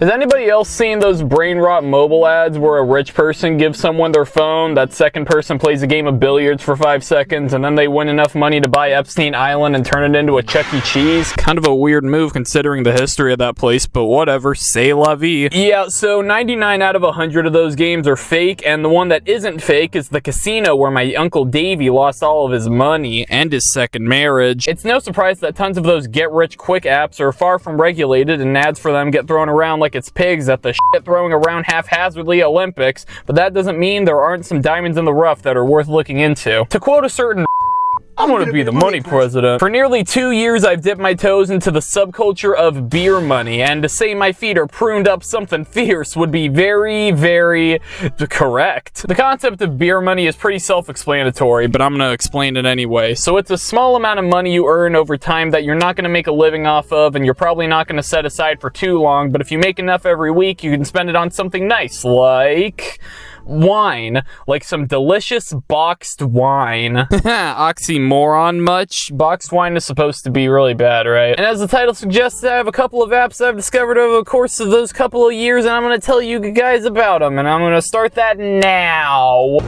Has anybody else seen those brain rot mobile ads where a rich person gives someone their phone, that second person plays a game of billiards for 5 seconds, and then they win enough money to buy Epstein Island and turn it into a Chuck E. Cheese? Kind of a weird move considering the history of that place, but whatever, c'est la vie. Yeah, so 99 out of 100 of those games are fake, and the one that isn't fake is the casino where my Uncle Davey lost all of his money and his second marriage. It's no surprise that tons of those get-rich-quick apps are far from regulated, and ads for them get thrown around like it's pigs at the shit throwing around haphazardly Olympics, but that doesn't mean there aren't some diamonds in the rough that are worth looking into. To quote a certain I'm gonna be the money president. For nearly 2 years, I've dipped my toes into the subculture of beer money, and to say my feet are pruned up something fierce would be very, very correct. The concept of beer money is pretty self-explanatory, but I'm gonna explain it anyway. So it's a small amount of money you earn over time that you're not gonna make a living off of, and you're probably not gonna set aside for too long, but if you make enough every week, you can spend it on something nice, like wine, like some delicious boxed wine. Oxymoron much? Boxed wine is supposed to be really bad, right? And as the title suggests, I have a couple of apps I've discovered over the course of those couple of years, and I'm going to tell you guys about them, and I'm going to start that now.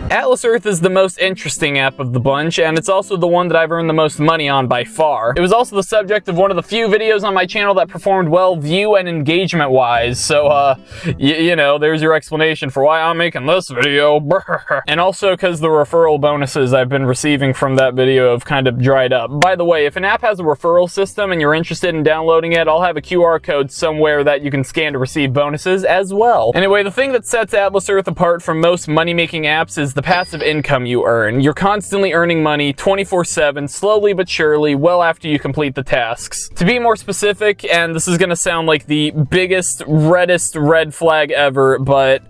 Atlas Earth is the most interesting app of the bunch, and it's also the one that I've earned the most money on by far. It was also the subject of one of the few videos on my channel that performed well view and engagement wise, so you know, there's your explanation for why I'm making this video. And also because the referral bonuses I've been receiving from that video have kind of dried up. By the way, if an app has a referral system and you're interested in downloading it, I'll have a QR code somewhere that you can scan to receive bonuses as well. Anyway, the thing that sets Atlas Earth apart from most money-making apps is the passive income you earn. You're constantly earning money 24/7, slowly but surely, well after you complete the tasks. To be more specific, and this is gonna sound like the biggest, reddest red flag ever, but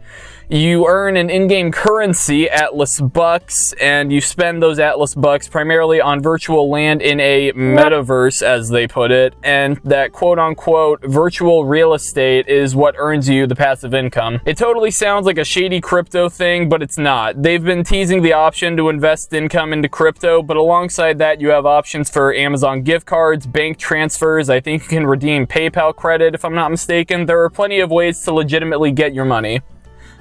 you earn an in-game currency, Atlas Bucks, and you spend those Atlas Bucks primarily on virtual land in a metaverse, as they put it, and that quote-unquote virtual real estate is what earns you the passive income. It totally sounds like a shady crypto thing, but it's not. They've been teasing the option to invest income into crypto, but alongside that you have options for Amazon gift cards, bank transfers, I think you can redeem PayPal credit if I'm not mistaken. There are plenty of ways to legitimately get your money.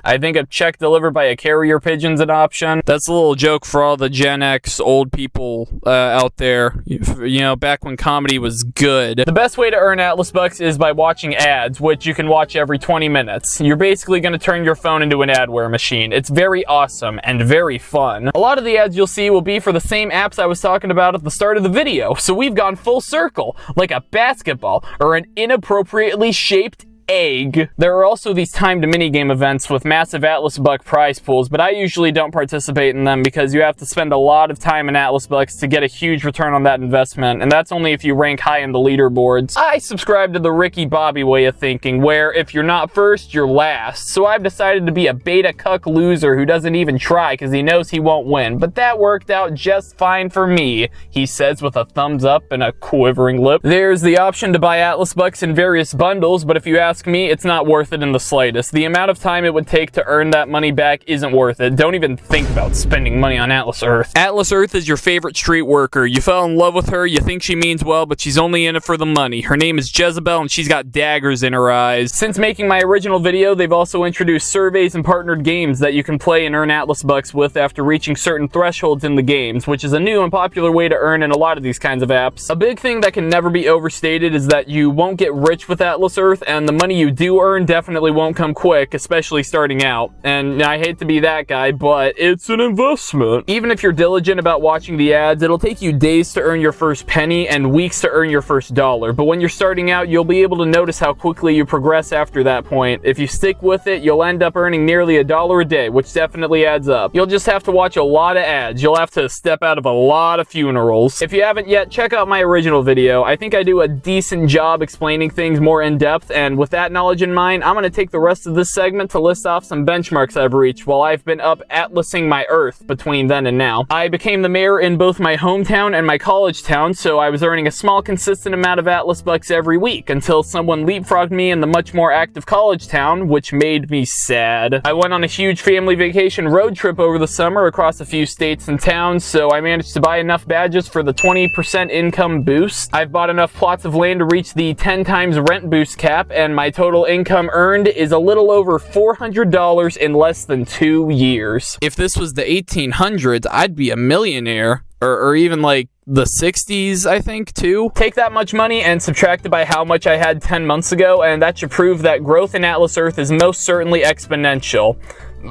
I think a check delivered by a carrier pigeon's an option. That's a little joke for all the Gen X old people out there. You know, back when comedy was good. The best way to earn Atlas Bucks is by watching ads, which you can watch every 20 minutes. You're basically going to turn your phone into an adware machine. It's very awesome and very fun. A lot of the ads you'll see will be for the same apps I was talking about at the start of the video. So we've gone full circle, like a basketball or an inappropriately shaped egg. There are also these timed minigame events with massive Atlas Buck prize pools, but I usually don't participate in them because you have to spend a lot of time in Atlas Bucks to get a huge return on that investment, and that's only if you rank high in the leaderboards. I subscribe to the Ricky Bobby way of thinking, where if you're not first, you're last. So I've decided to be a beta cuck loser who doesn't even try because he knows he won't win, but that worked out just fine for me, he says with a thumbs up and a quivering lip. There's the option to buy Atlas Bucks in various bundles, but if you ask me, it's not worth it in the slightest. The amount of time it would take to earn that money back isn't worth it. Don't even think about spending money on Atlas Earth. Atlas Earth is your favorite street worker. You fell in love with her, you think she means well, but she's only in it for the money. Her name is Jezebel and she's got daggers in her eyes. Since making my original video, they've also introduced surveys and partnered games that you can play and earn Atlas Bucks with after reaching certain thresholds in the games, which is a new and popular way to earn in a lot of these kinds of apps. A big thing that can never be overstated is that you won't get rich with Atlas Earth, and the money you do earn definitely won't come quick, especially starting out. And I hate to be that guy, but it's an investment. Even if you're diligent about watching the ads, it'll take you days to earn your first penny and weeks to earn your first dollar. But when you're starting out, you'll be able to notice how quickly you progress after that point. If you stick with it, you'll end up earning nearly $1 a day, which definitely adds up. You'll just have to watch a lot of ads. You'll have to step out of a lot of funerals. If you haven't yet, check out my original video. I think I do a decent job explaining things more in depth, and with that knowledge in mind, I'm going to take the rest of this segment to list off some benchmarks I've reached while I've been up atlasing my Earth between then and now. I became the mayor in both my hometown and my college town, so I was earning a small consistent amount of Atlas bucks every week until someone leapfrogged me in the much more active college town, which made me sad. I went on a huge family vacation road trip over the summer across a few states and towns, so I managed to buy enough badges for the 20% income boost. I've bought enough plots of land to reach the 10 times rent boost cap, and my total income earned is a little over $400 in less than 2 years. If this was the 1800s, I'd be a millionaire. Or even like the 60s, I think, too. Take that much money and subtract it by how much I had 10 months ago, and that should prove that growth in Atlas Earth is most certainly exponential.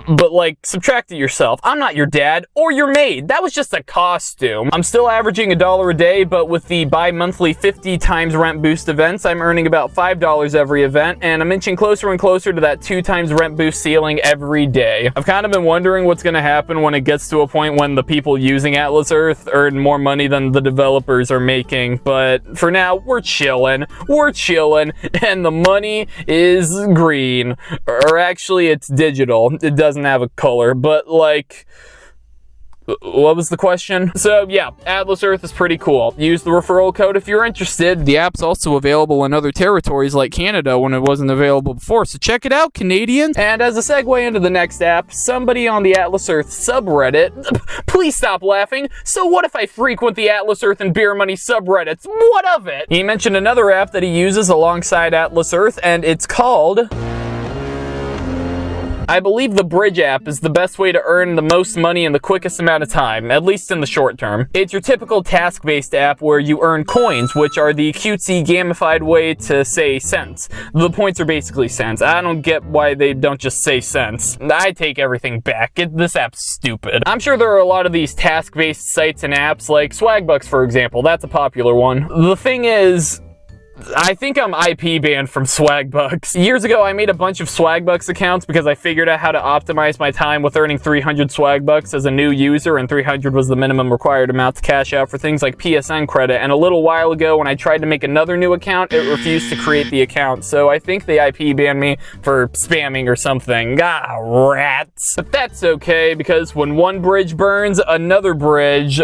But, like, subtract it yourself. I'm not your dad or your maid. That was just a costume. I'm still averaging $1 a day, but with the bi-monthly 50 times rent boost events, I'm earning about $5 every event, and I'm inching closer and closer to that 2 times rent boost ceiling every day. I've kind of been wondering what's going to happen when it gets to a point when the people using Atlas Earth earn more money than the developers are making, but for now, we're chilling, and the money is green. Or actually, it's digital. It doesn't have a color, but like, what was the question? So yeah, Atlas Earth is pretty cool. Use the referral code if you're interested. The app's also available in other territories like Canada when it wasn't available before, so check it out, Canadians. And as a segue into the next app, somebody on the Atlas Earth subreddit, please stop laughing, so what if I frequent the Atlas Earth and Beer Money subreddits? What of it? He mentioned another app that he uses alongside Atlas Earth, and it's called, I believe the Bridge app is the best way to earn the most money in the quickest amount of time, at least in the short term. It's your typical task-based app where you earn coins, which are the cutesy gamified way to say cents. The points are basically cents. I don't get why they don't just say cents. I take everything back. This app's stupid. I'm sure there are a lot of these task-based sites and apps, like Swagbucks, for example. That's a popular one. The thing is, I think I'm IP banned from Swagbucks. Years ago, I made a bunch of Swagbucks accounts because I figured out how to optimize my time with earning 300 Swagbucks as a new user, and 300 was the minimum required amount to cash out for things like PSN credit. And a little while ago, when I tried to make another new account, it refused to create the account. So I think they IP banned me for spamming or something. Ah, rats. But that's okay, because when one bridge burns, another bridge.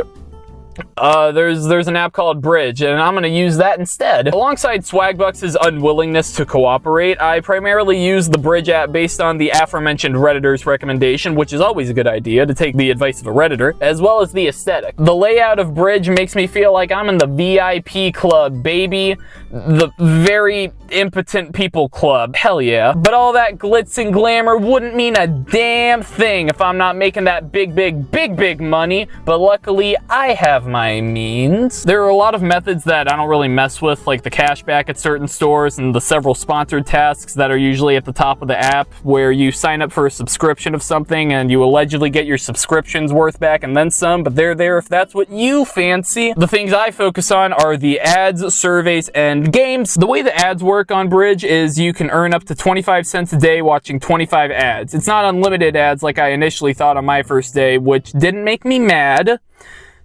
There's an app called Bridge, and I'm going to use that instead. Alongside Swagbucks' unwillingness to cooperate, I primarily use the Bridge app based on the aforementioned Redditor's recommendation, which is always a good idea to take the advice of a Redditor, as well as the aesthetic. The layout of Bridge makes me feel like I'm in the VIP club, baby. The very impotent people club. Hell yeah. But all that glitz and glamour wouldn't mean a damn thing if I'm not making that big money, but luckily I have my means. There are a lot of methods that I don't really mess with, like the cashback at certain stores and the several sponsored tasks that are usually at the top of the app, where you sign up for a subscription of something and you allegedly get your subscription's worth back and then some, but they're there if that's what you fancy. The things I focus on are the ads, surveys, and games. The way the ads work on Bridge is you can earn up to 25 cents a day watching 25 ads. It's not unlimited ads like I initially thought on my first day, which didn't make me mad.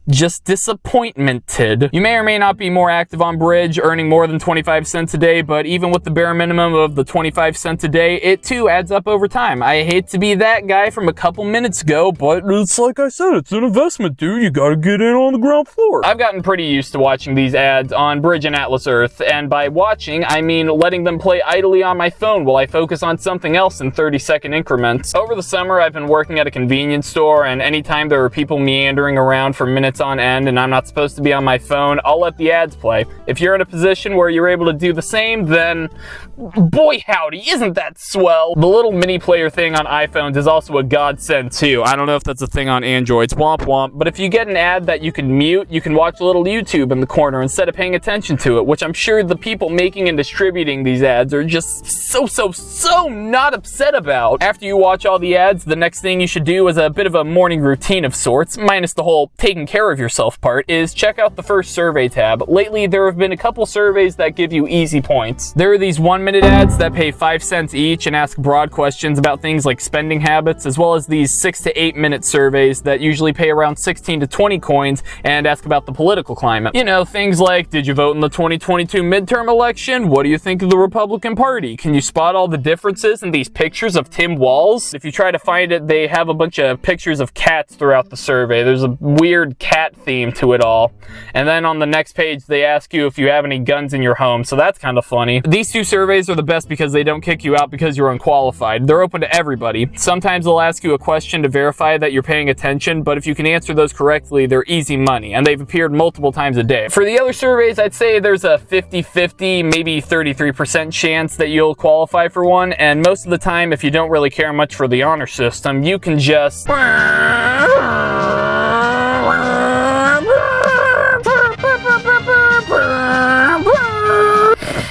Just disappointmented. You may or may not be more active on Bridge, earning more than 25 cents a day, but even with the bare minimum of the 25 cents a day, it too adds up over time. I hate to be that guy from a couple minutes ago, but it's like I said, it's an investment, dude. You gotta get in on the ground floor. I've gotten pretty used to watching these ads on Bridge and Atlas Earth, and by watching, I mean letting them play idly on my phone while I focus on something else in 30-second increments. Over the summer, I've been working at a convenience store, and anytime there are people meandering around for minutes on end and I'm not supposed to be on my phone, I'll let the ads play. If you're in a position where you're able to do the same, then boy howdy, isn't that swell? The little mini player thing on iPhones is also a godsend too. I don't know if that's a thing on Androids, womp womp, but if you get an ad that you can mute, you can watch a little YouTube in the corner instead of paying attention to it, which I'm sure the people making and distributing these ads are just so not upset about. After you watch all the ads, the next thing you should do is a bit of a morning routine of sorts, minus the whole taking care care of yourself part is check out the first survey tab. Lately, there have been a couple surveys that give you easy points. There are these 1-minute ads that pay 5 cents each and ask broad questions about things like spending habits, as well as these 6 to 8 minute surveys that usually pay around 16 to 20 coins and ask about the political climate. You know, things like, did you vote in the 2022 midterm election? What do you think of the Republican Party? Can you spot all the differences in these pictures of Tim Walz? If you try to find it, they have a bunch of pictures of cats throughout the survey. There's a weird cat theme to it all. And then on the next page, they ask you if you have any guns in your home, so that's kind of funny. These two surveys are the best because they don't kick you out because you're unqualified. They're open to everybody. Sometimes they'll ask you a question to verify that you're paying attention, but if you can answer those correctly, they're easy money, and they've appeared multiple times a day. For the other surveys, I'd say there's a 50-50, maybe 33% chance that you'll qualify for one, and most of the time, if you don't really care much for the honor system, you can just...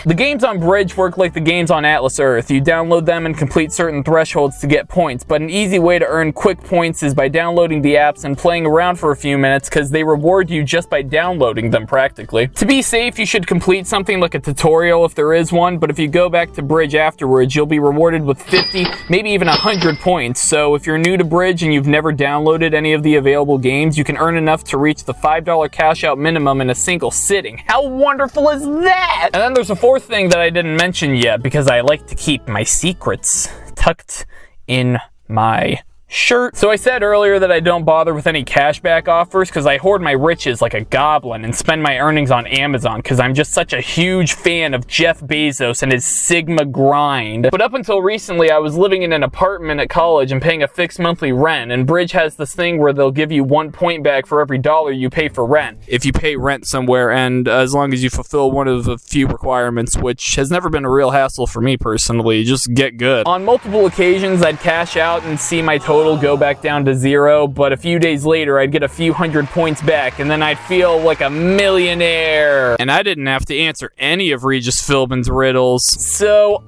The games on Bridge work like the games on Atlas Earth. You download them and complete certain thresholds to get points, but an easy way to earn quick points is by downloading the apps and playing around for a few minutes because they reward you just by downloading them practically. To be safe, you should complete something like a tutorial if there is one, but if you go back to Bridge afterwards, you'll be rewarded with 50, maybe even 100 points. So if you're new to Bridge and you've never downloaded any of the available games, you can earn enough to reach the $5 cash out minimum in a single sitting. How wonderful is that? And then there's a fourth thing that I didn't mention yet because I like to keep my secrets tucked in my shirt. So I said earlier that I don't bother with any cashback offers because I hoard my riches like a goblin and spend my earnings on Amazon because I'm just such a huge fan of Jeff Bezos and his Sigma grind. But up until recently, I was living in an apartment at college and paying a fixed monthly rent, and Bridge has this thing where they'll give you 1 point back for every dollar you pay for rent. If you pay rent somewhere, and as long as you fulfill one of the few requirements, which has never been a real hassle for me personally, just get good. On multiple occasions, I'd cash out and see my total go back down to 0, but a few days later I'd get a few hundred points back and then I'd feel like a millionaire. And I didn't have to answer any of Regis Philbin's riddles. So,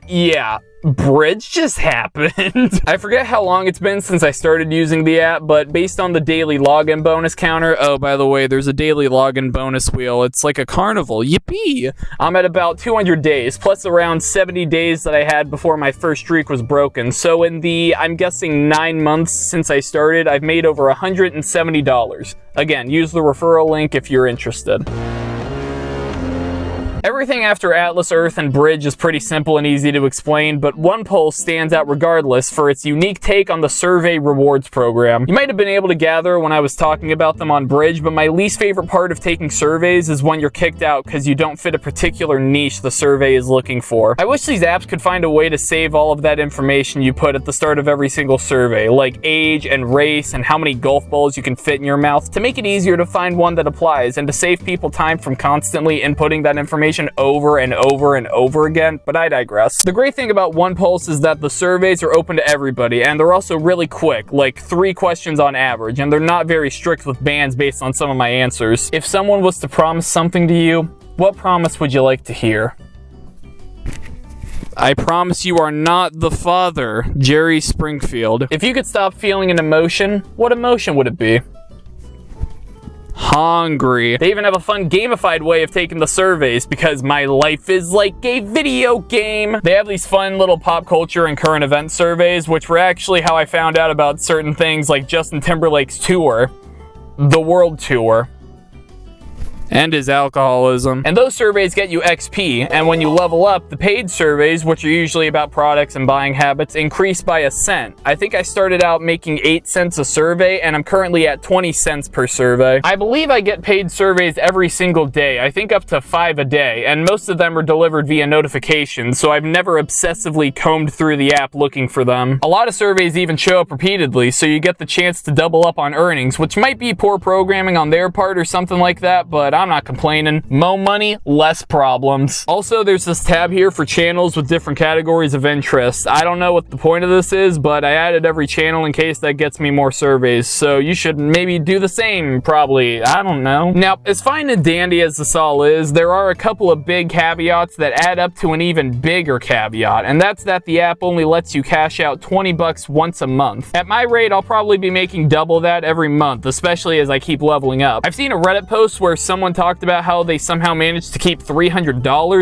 yeah. Bridge just happened. I forget how long it's been since I started using the app, but based on the daily login bonus counter, oh, by the way, there's a daily login bonus wheel. It's like a carnival. Yippee! I'm at about 200 days, plus around 70 days that I had before my first streak was broken. So in the, I'm guessing 9 months since I started, I've made over $170. Again, use the referral link if you're interested. Everything after Atlas, Earth, and Bridge is pretty simple and easy to explain, but OnePoll stands out regardless for its unique take on the survey rewards program. You might have been able to gather when I was talking about them on Bridge, but my least favorite part of taking surveys is when you're kicked out because you don't fit a particular niche the survey is looking for. I wish these apps could find a way to save all of that information you put at the start of every single survey, like age and race and how many golf balls you can fit in your mouth, to make it easier to find one that applies and to save people time from constantly inputting that information over and over and over again, but I digress. The great thing about OnePoll is that the surveys are open to everybody, and they're also really quick, like 3 questions on average, and they're not very strict with bans based on some of my answers. If someone was to promise something to you, what promise would you like to hear? I promise you are not the father, Jerry Springfield. If you could stop feeling an emotion, what emotion would it be? Hungry. They even have a fun gamified way of taking the surveys because my life is like a video game. They have these fun little pop culture and current event surveys, which were actually how I found out about certain things like Justin Timberlake's tour, the world tour, and his alcoholism. And those surveys get you XP, and when you level up, the paid surveys, which are usually about products and buying habits, increase by a cent. I think I started out making 8 cents a survey, and I'm currently at 20 cents per survey. I believe I get paid surveys every single day, I think up to 5 a day, and most of them are delivered via notification, so I've never obsessively combed through the app looking for them. A lot of surveys even show up repeatedly, so you get the chance to double up on earnings, which might be poor programming on their part or something like that, but I'm not complaining. Mo money, less problems. Also, there's this tab here for channels with different categories of interest. I don't know what the point of this is, but I added every channel in case that gets me more surveys, so you should maybe do the same, probably. I don't know. Now, as fine and dandy as this all is, there are a couple of big caveats that add up to an even bigger caveat, and that's that the app only lets you cash out 20 bucks once a month. At my rate, I'll probably be making double that every month, especially as I keep leveling up. I've seen a Reddit post where someone talked about how they somehow managed to keep $300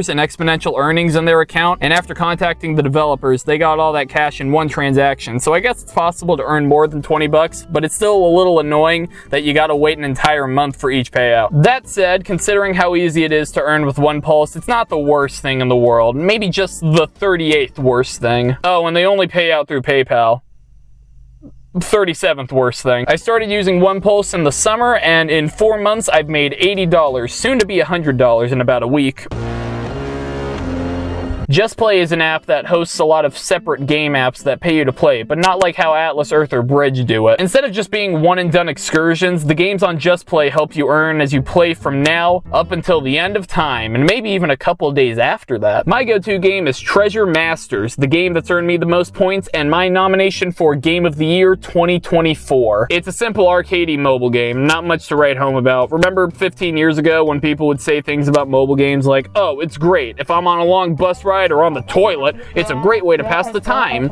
in exponential earnings in their account, and after contacting the developers, they got all that cash in one transaction. So I guess it's possible to earn more than 20 bucks, but it's still a little annoying that you gotta wait an entire month for each payout. That said, considering how easy it is to earn with OnePoll, it's not the worst thing in the world. Maybe just the 38th worst thing. Oh, and they only pay out through PayPal. 37th worst thing. I started using OnePoll in the summer, and in 4 months I've made $80, soon to be $100 in about a week. JustPlay is an app that hosts a lot of separate game apps that pay you to play, but not like how Atlas, Earth, or Bridge do it. Instead of just being one-and-done excursions, the games on JustPlay help you earn as you play from now up until the end of time, and maybe even a couple days after that. My go-to game is Treasure Masters, the game that's earned me the most points and my nomination for Game of the Year 2024. It's a simple arcadey mobile game, not much to write home about. Remember 15 years ago when people would say things about mobile games like, oh, it's great. If I'm on a long bus ride or on the toilet, it's a great way to pass the time.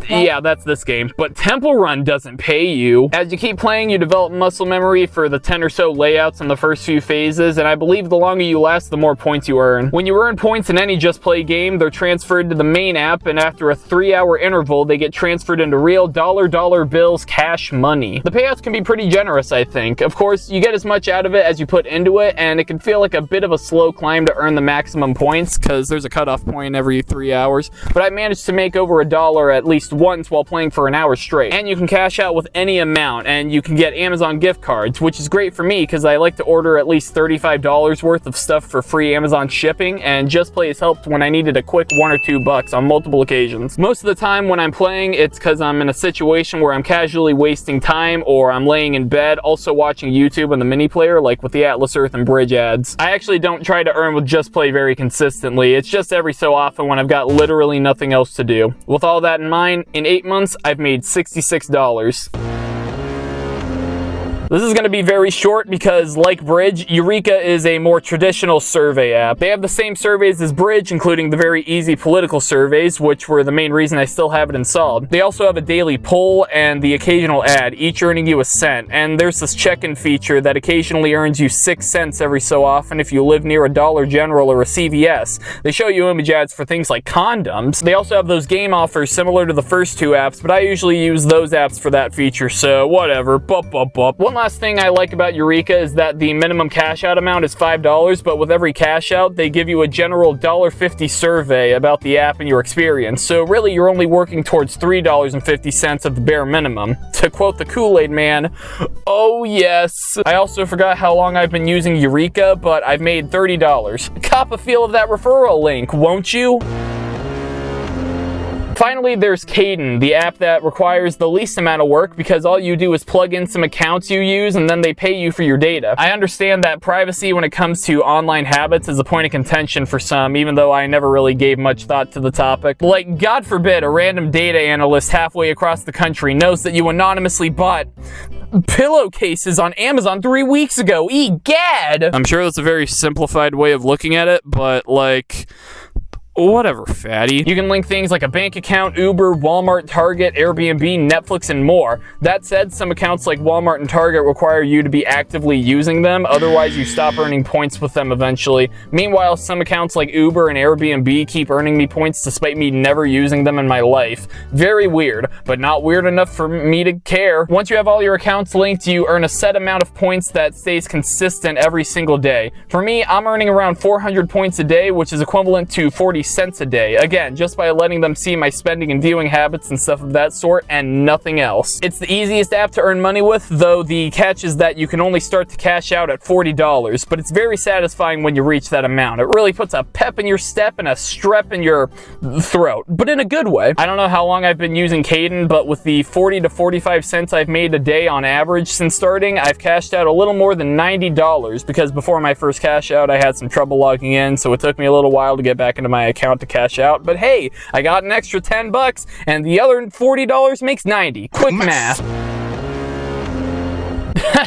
Yeah, that's this game. But Temple Run doesn't pay you. As you keep playing, you develop muscle memory for the 10 or so layouts in the first few phases, and I believe the longer you last, the more points you earn. When you earn points in any JustPlay game, they're transferred to the main app, and after a 3-hour interval, they get transferred into real dollar bills cash money. The payouts can be pretty generous, I think. Of course, you get as much out of it as you put into it, and it can feel like a bit of a slow climb to earn the maximum points, because there's a cutoff point every 3 hours, but I managed to make over $1 at least once while playing for an hour straight. And you can cash out with any amount, and you can get Amazon gift cards, which is great for me because I like to order at least $35 worth of stuff for free Amazon shipping, and JustPlay has helped when I needed a quick $1 or $2 on multiple occasions. Most of the time when I'm playing, it's because I'm in a situation where I'm casually wasting time, or I'm laying in bed, also watching YouTube on the mini player, like with the Atlas, Earth, and Bridge ads. I actually don't try to earn with JustPlay very consistently. It's just every so often when I've got literally nothing else to do. With all that in mind, in 8 months, I've made $66. This is going to be very short because, like Bridge, Eureka is a more traditional survey app. They have the same surveys as Bridge, including the very easy political surveys, which were the main reason I still have it installed. They also have a daily poll and the occasional ad, each earning you a cent. And there's this check-in feature that occasionally earns you 6 cents every so often if you live near a Dollar General or a CVS. They show you image ads for things like condoms. They also have those game offers similar to the first two apps, but I usually use those apps for that feature, so whatever. One last thing I like about Eureka is that the minimum cash out amount is $5, but with every cash out, they give you a general $1.50 survey about the app and your experience. So really, you're only working towards $3.50 of the bare minimum. To quote the Kool-Aid man, oh yes. I also forgot how long I've been using Eureka, but I've made $30. Cop a feel of that referral link, won't you? Finally, there's Caden, the app that requires the least amount of work because all you do is plug in some accounts you use and then they pay you for your data. I understand that privacy when it comes to online habits is a point of contention for some, even though I never really gave much thought to the topic. Like, God forbid a random data analyst halfway across the country knows that you anonymously bought pillowcases on Amazon 3 weeks ago. Egad! I'm sure that's a very simplified way of looking at it, but like, whatever, fatty. You can link things like a bank account, Uber, Walmart, Target, Airbnb, Netflix, and more. That said, some accounts like Walmart and Target require you to be actively using them, otherwise you stop earning points with them eventually. Meanwhile, some accounts like Uber and Airbnb keep earning me points despite me never using them in my life. Very weird, but not weird enough for me to care. Once you have all your accounts linked, you earn a set amount of points that stays consistent every single day. For me, I'm earning around 400 points a day, which is equivalent to 40 cents a day. Again, just by letting them see my spending and viewing habits and stuff of that sort, and nothing else. It's the easiest app to earn money with, though the catch is that you can only start to cash out at $40, but it's very satisfying when you reach that amount. It really puts a pep in your step and a strep in your throat, but in a good way. I don't know how long I've been using Caden, but with the 40 to 45 cents I've made a day on average since starting, I've cashed out a little more than $90, because before my first cash out, I had some trouble logging in, so it took me a little while to get back into my account to cash out. But hey, I got an extra 10 bucks, and the other $40 makes 90. Quick math.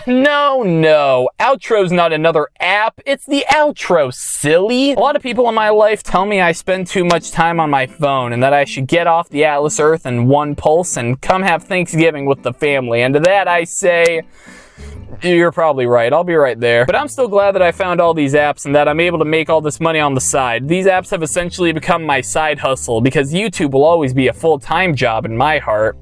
No, Outro's not another app, it's the outro, silly. A lot of people in my life tell me I spend too much time on my phone and that I should get off the Atlas Earth and OnePoll and come have Thanksgiving with the family, and to that I say, you're probably right, I'll be right there. But I'm still glad that I found all these apps and that I'm able to make all this money on the side. These apps have essentially become my side hustle, because YouTube will always be a full-time job in my heart.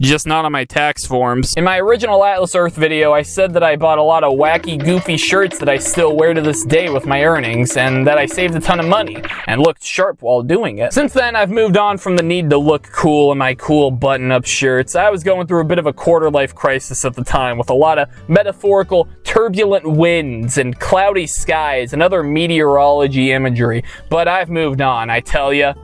Just not on my tax forms. In my original Atlas Earth video, I said that I bought a lot of wacky, goofy shirts that I still wear to this day with my earnings, and that I saved a ton of money, and looked sharp while doing it. Since then, I've moved on from the need to look cool in my cool button-up shirts. I was going through a bit of a quarter-life crisis at the time, with a lot of metaphorical, turbulent winds, and cloudy skies, and other meteorology imagery. But I've moved on, I tell ya.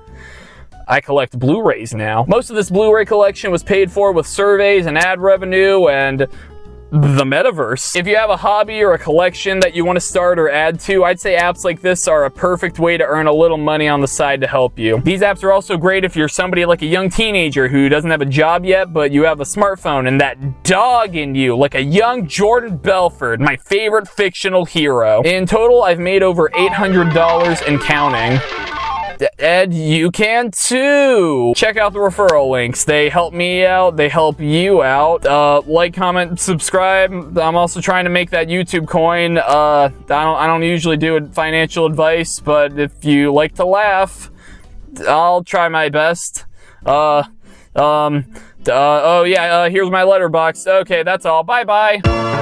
I collect Blu-rays now. Most of this Blu-ray collection was paid for with surveys and ad revenue and the metaverse. If you have a hobby or a collection that you want to start or add to, I'd say apps like this are a perfect way to earn a little money on the side to help you. These apps are also great if you're somebody like a young teenager who doesn't have a job yet, but you have a smartphone and that dog in you, like a young Jordan Belfort, my favorite fictional hero. In total, I've made over $800 and counting. Ed, you can too! Check out the referral links. They help me out, they help you out. Like, comment, subscribe. I'm also trying to make that YouTube coin. I don't usually do financial advice, but if you like to laugh, I'll try my best. Oh yeah, here's my letterbox. Okay, that's all. Bye-bye.